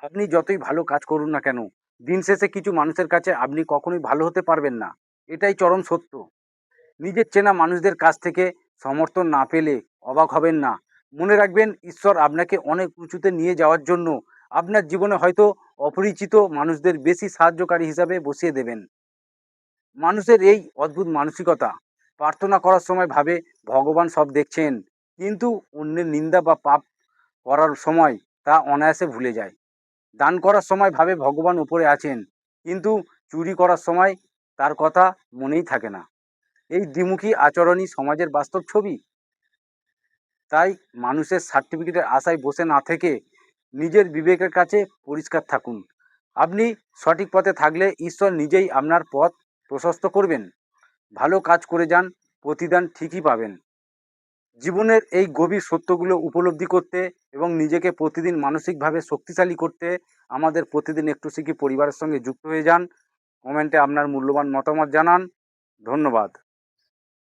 আপনি যতই ভালো কাজ করুন না কেন, দিন শেষে কিছু মানুষের কাছে আপনি কখনোই ভালো হতে পারবেন না। এটাই চরম সত্য। নিজের চেনা মানুষদের কাছ থেকে সমর্থন না পেলে অবাক হবেন না। মনে রাখবেন, ঈশ্বর আপনাকে অনেক উঁচুতে নিয়ে যাওয়ার জন্য আপনার জীবনে হয়তো অপরিচিত মানুষদের বেশি সাহায্যকারী হিসাবে বসিয়ে দেবেন। মানুষের এই অদ্ভুত মানসিকতা, প্রার্থনা করার সময় ভাবে ভগবান সব দেখছেন, কিন্তু অন্যের নিন্দা বা পাপ করার সময় তা অনায়াসে ভুলে যায়। দান করার সময় ভাবে ভগবান উপরে আছেন, কিন্তু চুরি করার সময় তার কথা মনেই থাকে না। এই দ্বিমুখী আচরণই সমাজের বাস্তব ছবি। তাই মানুষের সার্টিফিকেটের আশায় বসে না থেকে নিজের বিবেকের কাছে পরিষ্কার থাকুন। আপনি সঠিক পথে থাকলে ঈশ্বর নিজেই আপনার পথ প্রশস্ত করবেন। ভালো কাজ করে যান, প্রতিদান ঠিকই পাবেন। জীবনের এই গভীর সত্যগুলো উপলব্ধি করতে এবং নিজেকে প্রতিদিন মানসিকভাবে শক্তিশালী করতে আমাদের প্রতিদিন একটু শিখি পরিবারের সঙ্গে যুক্ত হয়ে যান। কমেন্টে আপনার মূল্যবান মতামত জানান। ধন্যবাদ।